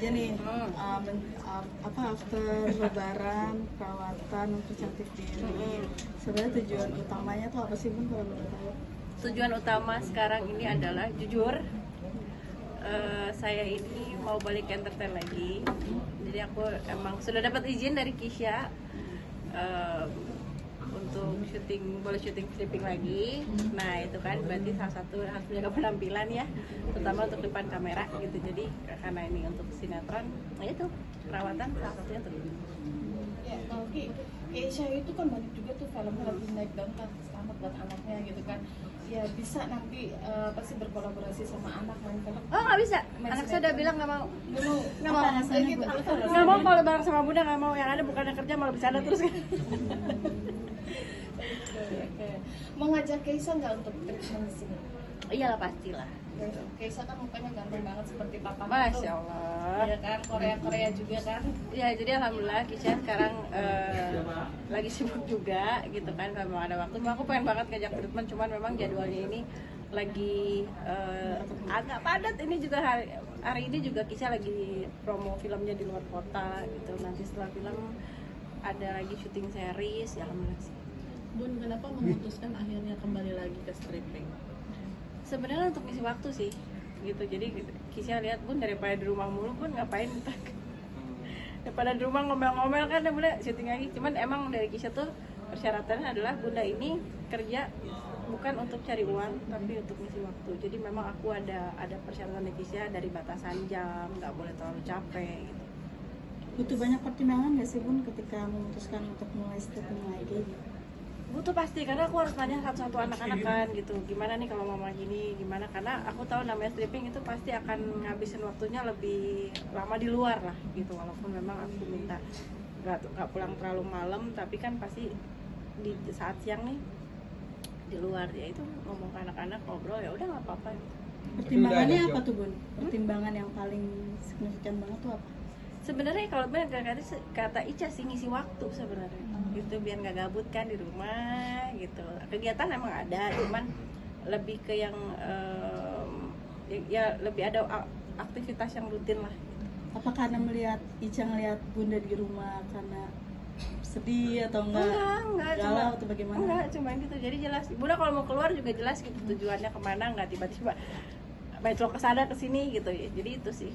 aja nih, after lebaran perawatan mempercantik diri. Sebenarnya tujuan utamanya tuh apa sih Bun kalau boleh tahu? Tujuan utama sekarang ini adalah jujur, saya ini mau balik entertain lagi. Jadi aku emang sudah dapat izin dari Kisha untuk boleh syuting stripping lagi. Nah itu kan berarti salah satu harus menjaga penampilan ya, terutama untuk depan kamera gitu. Jadi karena ini untuk sinetron, nah itu perawatan salah satunya tuh. Ya, kalau Keisha itu kan banyak juga tuh film lagi naik daun kan, selamat buat anaknya gitu kan. Ya bisa nanti pasti berkolaborasi sama anak main film. Oh nggak bisa, anak saya udah bilang nggak mau. Nggak mau rasanya gitu. Nggak mau kalau bareng sama Bunda, nggak mau. Yang ada bukannya kerja malah bercanda terus kan. Oke. Mau ngajak Keisha nggak untuk treatment di sini? Iyalah pastilah. Keisha kan mukanya ganteng banget seperti papa. Masya Allah. Iya kan, Korea juga kan. Ya jadi alhamdulillah Kisha sekarang lagi sibuk juga gitu kan, memang ada waktu. Aku pengen banget ngajak treatment, cuman memang jadwalnya ini lagi agak padat. Ini juga hari ini juga Kisha lagi promo filmnya di luar kota gitu. Nanti setelah film ada lagi syuting series, ya alhamdulillah sih. Bun, kenapa memutuskan akhirnya kembali lagi ke stripping? Sebenarnya untuk ngisi waktu sih gitu. Jadi Kisha lihat Bun daripada di rumah mulu Bun ngapain daripada di rumah ngomel-ngomel kan, udah syuting lagi. Cuman emang dari Kisha tuh persyaratannya adalah Bunda ini kerja bukan untuk cari uang tapi untuk ngisi waktu. Jadi memang aku ada persyaratan dari Kisha, dari batasan jam, nggak boleh terlalu capek gitu. Butuh banyak pertimbangan nggak sih Bun ketika memutuskan untuk mulai stripping lagi? Butuh pasti, karena aku harus nanya satu-satu anak-anak kan gitu, gimana nih kalau mama gini, gimana, karena aku tahu namanya stripping itu pasti akan ngabisin waktunya lebih lama di luar lah gitu. Walaupun memang aku minta nggak pulang terlalu malam, tapi kan pasti di saat siang nih di luar, ya itu ngomong ke anak-anak, ngobrol, ya udah nggak apa-apa. Pertimbangannya apa tuh Bun? Pertimbangan yang paling signifikan banget tuh apa? Sebenarnya kalau benar kata Ica sih, ngisi waktu sebenarnya gitu, biar nggak gabut kan di rumah gitu. Kegiatan emang ada, cuman lebih ke yang ya lebih ada aktivitas yang rutin lah. Apa karena Ica ngelihat Bunda di rumah karena sedih atau enggak galau atau bagaimana? Enggak, cuma gitu. Jadi jelas Bunda kalau mau keluar juga jelas gitu tujuannya kemana, nggak tiba-tiba menclok ke sana ke sini gitu ya. Jadi itu sih.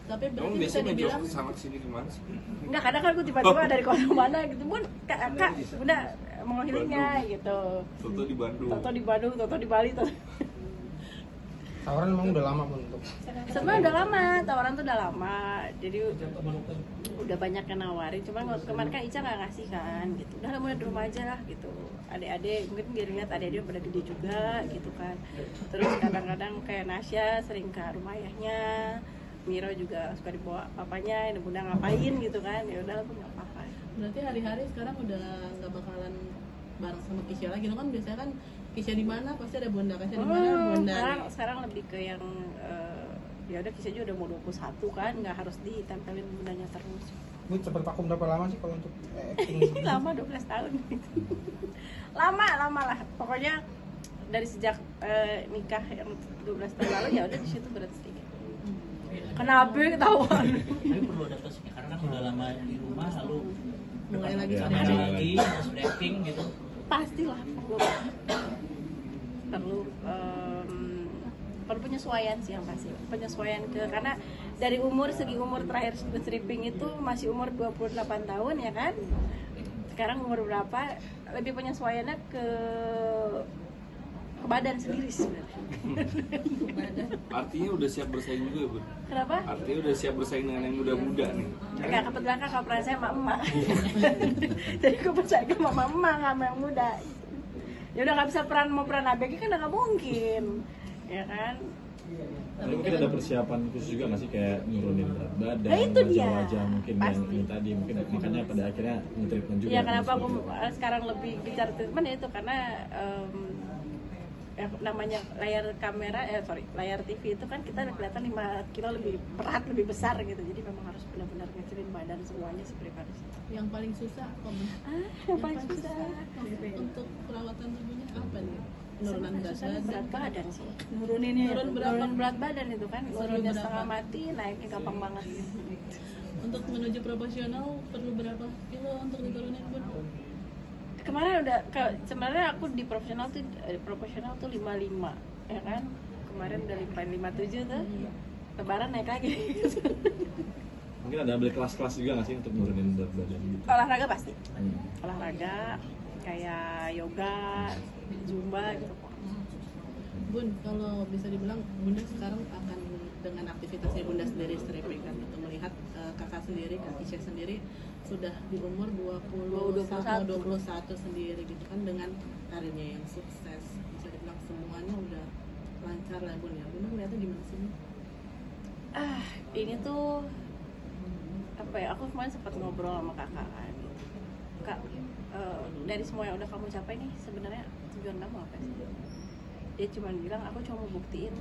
Tapi berarti Kamu bisa biasanya dibilang menjauh sama kesini kemana sih? Enggak, kadang kan gue tiba-tiba dari kota mana gitu, Bun, kak, Bunda mau healingnya gitu. Toto di Bandung. Toto di Bali, Toto. Tawaran emang udah lama Bun untuk? Sebenarnya udah lama, tawaran tuh udah lama. Jadi udah banyak yang nawarin, cuman waktu kemarin kan Ica nggak ngasih kan gitu. Udah lah, mulai di rumah aja lah gitu. Adik-adik, mungkin dia lihat adik-adik pada gede juga gitu kan. Terus kadang-kadang kayak Nasya sering ke rumah ayahnya, Miro juga suka dibawa papanya, ini Bunda ngapain gitu kan, ya udah aku nggak apa-apa. berarti hari-hari sekarang udah nggak bakalan bareng sama Kisha lagi. Lo kan biasanya kan Kisha di mana pasti ada Bunda, Kisha di mana Bunda. Sekarang lebih ke yang ya udah Kisha juga udah mau 21 kan, nggak harus ditempelin Bundanya terus. Bu, cepet vakum berapa lama sih kalau untuk acting? Lama 12 tahun gitu. lama lah pokoknya dari sejak nikah yang 12 tahun lalu, ya udah di situ berarti. Kenapa ketahuan? Tapi perlu adaptasi karena kan udah lama di rumah, lalu Mulai lagi ada sama lagi harus acting gitu. Pastilah perlu penyesuaian sih, yang pasti penyesuaian karena dari segi umur terakhir stripping itu masih umur 28 tahun ya kan. Sekarang umur berapa, lebih penyesuaiannya ke badan sendiri sebenarnya. Artinya udah siap bersaing juga, Bun. Kenapa? Artinya udah siap bersaing dengan yang muda-muda nih. Enggak, kebetulan kan kalau peran saya emak-emak. Jadi gue percaya ke emak-emak sama yang muda. Ya udah nggak bisa mau peran ABG kan udah nggak mungkin, ya kan? Tapi mungkin ada persiapan khusus juga nggak sih, kayak nurunin berat badan, Nah, itu dia. wajah mungkin Pasti. yang ini tadi, mungkin makanya pada akhirnya nge-treatment juga. Ya kenapa aku seperti itu. sekarang lebih bicara treatment ya itu karena namanya layar TV itu kan kita kelihatan 5 kilo lebih berat, lebih besar gitu. Jadi memang harus benar-benar ngecilin badan semuanya seperti harus. Yang paling susah apa? Yang paling susah. Untuk perawatan tubuhnya apa nih? penurunan berat susahnya badan. berat badan sih. Nuruninnya ya. Turun berapa? Turun berat badan itu kan, turunnya berapa? setengah mati, naiknya gampang banget. Untuk menuju proporsional perlu berapa kilo untuk diturunin Bun? Kemarin udah sebenarnya aku di proporsional tuh 55 ya kan. Kemarin udah 57 tuh. Lebaran naik lagi. Mungkin ada beli kelas-kelas juga nggak sih untuk nurunin berat badan gitu? Olahraga pasti. Hmm. Olahraga kayak yoga, zumba gitu. Bun, kalau bisa dibilang Bunda sekarang akan dengan aktivitasnya Bunda sendiri stripping kan, untuk melihat kakak sendiri, Kak Kisha sendiri sudah di umur 21 sendiri gitu kan, dengan karirnya yang sukses, bisa dibilang semuanya udah lancar lah Bun ya. Bunda ngeliatnya gimana sih Bun? Ini tuh apa ya, aku kemarin sempat ngobrol sama kakak kan gitu. Kak, dari semua yang udah kamu capai nih, sebenarnya tujuan kamu apa sih? Dia cuma bilang, aku cuma mau buktiin,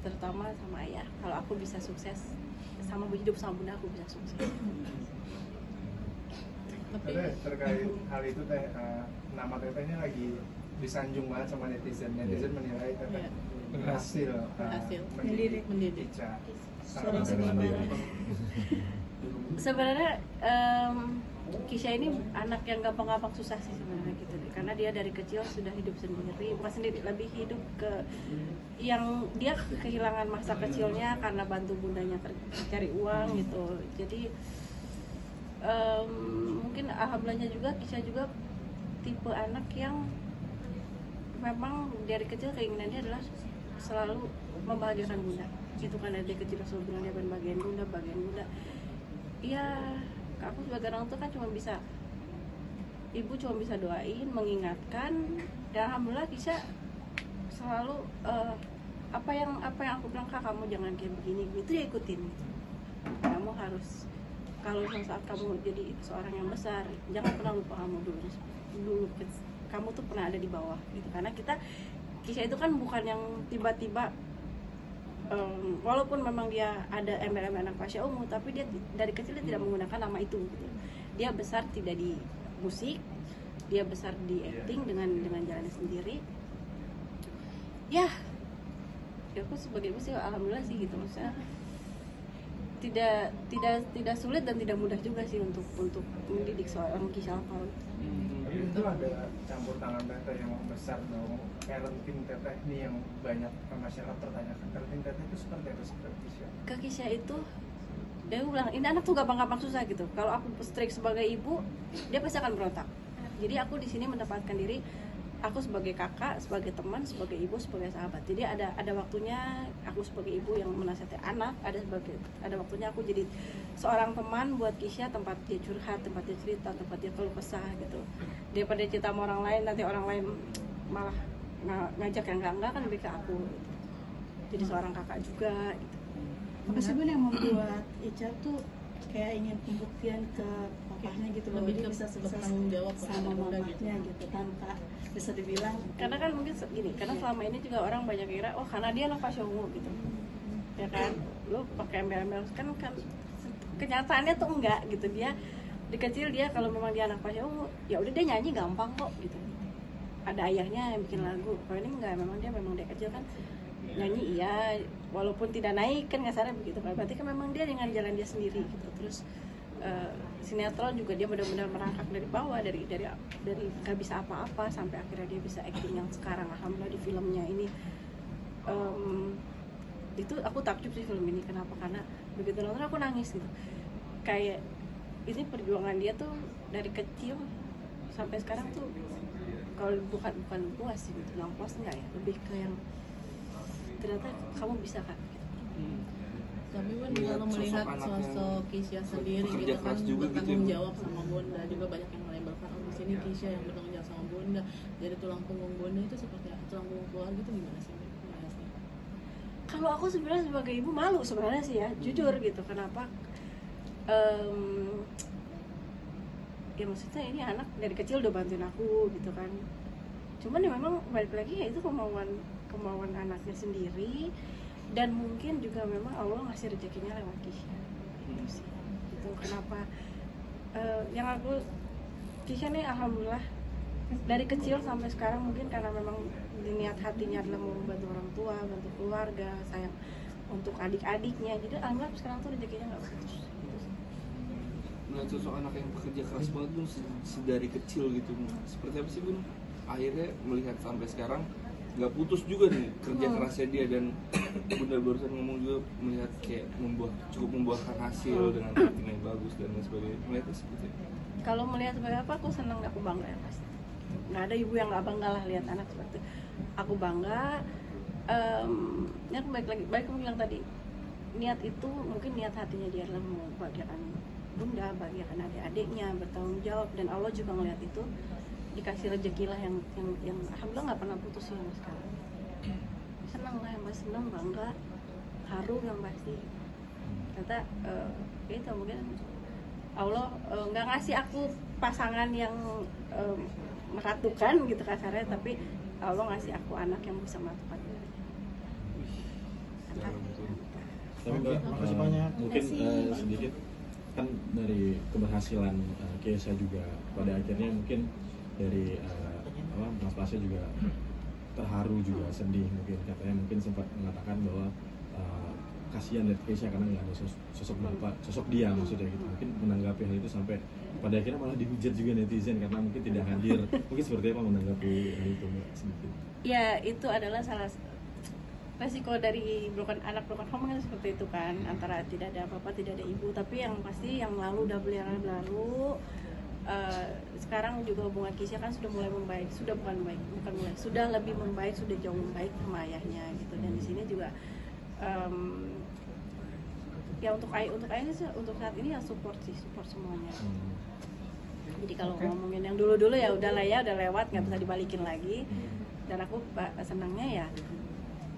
terutama sama ayah, kalau aku bisa sukses, sama hidup sama bunda aku bisa sukses. Tapi terkait hal itu teh, nama tetehnya lagi disanjung banget sama netizen menilai teteh berhasil mendidik Ica. Seorang Sebenarnya Kisha ini anak yang gampang-gampang susah sih sebenarnya gitu, karena dia dari kecil sudah hidup sendiri, bukan sendiri, lebih hidup ke yang dia kehilangan masa kecilnya karena bantu bundanya cari uang gitu. Jadi mungkin alhamdulillahnya juga Kisha juga tipe anak yang memang dari kecil keinginannya adalah selalu membahagiakan bunda gitu, kan dari kecil selalu bilang dia bagian bunda. Iya, aku sebagai orang tua kan ibu cuma bisa doain, mengingatkan, dan alhamdulillah Kisha selalu apa yang aku bilang, Kak kamu jangan kayak begini, itu dia ikutin. Kamu harus, kalau saat kamu jadi seorang yang besar, jangan pernah lupa kamu dulu kamu tuh pernah ada di bawah gitu, karena Kisha itu kan bukan yang tiba-tiba walaupun memang dia ada embel-embel anak Pasha Ungu, tapi dia dari kecil dia tidak menggunakan nama itu gitu. Dia besar tidak di musik, dia besar di acting dengan jalannya sendiri. Ya aku sebagai ibu sih alhamdulillah sih gitu, maksudnya tidak sulit dan tidak mudah juga sih untuk mendidik seorang Kisha Alfa. Tapi itu ada campur tangan teteh yang besar dong. Parenting teteh ini yang banyak masyarakat pertanyakan. Parenting teteh itu seperti apa sih Kisha? Ke Kisha itu, dia bilang ini anak tuh gampang-gampang susah gitu. Kalau aku strict sebagai ibu, dia pasti akan berontak. Jadi aku di sini menempatkan diri, aku sebagai kakak, sebagai teman, sebagai ibu, sebagai sahabat. Jadi ada waktunya aku sebagai ibu yang menasihati anak, ada waktunya aku jadi seorang teman buat Kisha, tempat dia curhat, tempat dia cerita, tempat dia keluh kesah gitu. Daripada cerita sama orang lain, nanti orang lain malah ngajak yang enggak kan lebih ke aku gitu. Jadi seorang kakak juga gitu. Apa sih Bun yang membuat Ica tuh kayak ingin pembuktian ke papahnya gitu loh, Lebih dia ke bisa sukses bertanggung jawab sama kepada mamahnya gitu, tanpa bisa dibilang Karena kan mungkin gini, karena selama ini juga orang banyak kira, oh karena dia anak Pasha Ungu gitu, ya kan, lu pakai embel-embel kan kenyataannya tuh enggak gitu. Dia di kecil dia kalau memang dia anak Pasha Ungu, ya udah dia nyanyi gampang kok gitu. Ada ayahnya yang bikin lagu, kalau ini enggak, memang dia kecil kan nyanyi iya, walaupun tidak naik kan kasarnya begitu kan, berarti kan memang dia dengan jalan dia sendiri gitu. Terus sinetron juga dia benar-benar merangkak dari bawah, dari gak bisa apa-apa sampai akhirnya dia bisa acting yang sekarang alhamdulillah di filmnya ini. Itu aku takjub sih film ini, kenapa, karena begitu nonton aku nangis gitu, kayak ini perjuangan dia tuh dari kecil sampai sekarang tuh, kalau bukan puas sih gitu, yang puas enggak ya, lebih ke yang ternyata kamu bisa Kak. Tapi Bun, kalau melihat sosok Kisha sendiri gitu kan, bertanggung jawab sama Bunda, juga banyak yang melabelkan, oh di sini Kisha yang bertanggung jawab sama Bunda, jadi tulang punggung Bunda itu seperti apa? Tulang punggung keluarga itu gimana sih? Kalau aku sebenarnya sebagai ibu malu sebenarnya sih ya, jujur gitu. Kenapa? Ya maksudnya ini anak dari kecil udah bantuin aku gitu kan. Cuman ya memang balik lagi ya itu kemauan anaknya sendiri, dan mungkin juga memang Allah ngasih rezekinya lewat Kisha gitu sih. Itu kenapa yang aku Kisha nih alhamdulillah dari kecil sampai sekarang mungkin karena memang niat hatinya adalah mau membantu orang tua, bantu keluarga, sayang untuk adik-adiknya, jadi alhamdulillah sekarang tuh rezekinya nggak putus. Nah, sosok anak yang bekerja keras banget tuh sedari kecil gitu, seperti apa sih Bun? Akhirnya melihat sampai sekarang nggak putus juga nih kerja kerasnya dia, dan Bunda barusan ngomong juga melihat kayak cukup membuahkan hasil dengan rating yang bagus dan lain sebagainya. Melihatnya seperti itu. Kalau melihat sebagai apa, aku senang, aku bangga ya pasti. Nggak ada ibu yang nggak bangga lah lihat anak seperti itu. Aku bangga. Ini aku baik aku bilang tadi, niat itu mungkin niat hatinya dia adalah membahagiakan bunda, bahagiakan adik-adiknya, bertanggung jawab, dan Allah juga ngelihat itu, dikasih rezeki lah yang alhamdulillah nggak pernah putus ya mas sekarang. Senang lah yang pasti, senang, bangga, haru yang pasti. Kata itu mungkin Allah nggak ngasih aku pasangan yang meratukan gitu kasarnya, tapi Allah ngasih aku anak yang bisa meratukan. Tapi Mbak, makasih banyak. mungkin sedikit kan dari keberhasilan Keisha juga pada akhirnya mungkin dari Mas Pasha juga terharu juga, sedih mungkin, katanya mungkin sempat mengatakan bahwa kasihan lihat Keisha karena nggak ada sosok bapak, sosok dia maksudnya gitu. Mungkin menanggapi hal itu sampai pada akhirnya malah dihujat juga netizen karena mungkin tidak hadir. Mungkin seperti apa menanggapi hal itu Mbak sedikit? Ya itu adalah salah resiko dari broken home kan seperti itu kan, antara tidak ada apa-apa, tidak ada ibu. Tapi yang pasti yang lalu udah berlalu. Sekarang juga hubungan Keisha kan sudah mulai membaik, sudah sudah lebih membaik, sudah jauh membaik sama ayahnya gitu. Dan di sini juga ya untuk ayahnya sih untuk saat ini ya support semuanya. Jadi kalau ngomongin yang dulu ya udahlah ya, udah lewat, nggak bisa dibalikin lagi. Dan aku senangnya ya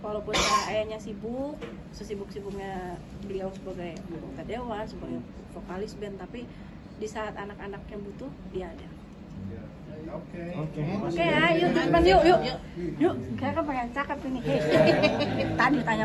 walaupun ayahnya sibuk, sesibuk-sibuknya beliau sebagai anggota dewan, sebagai vokalis band, tapi di saat anak-anak yang butuh dia ada. Oke ya, yuk, yuk, kayak kan pengen cakep ini. Tadi tanya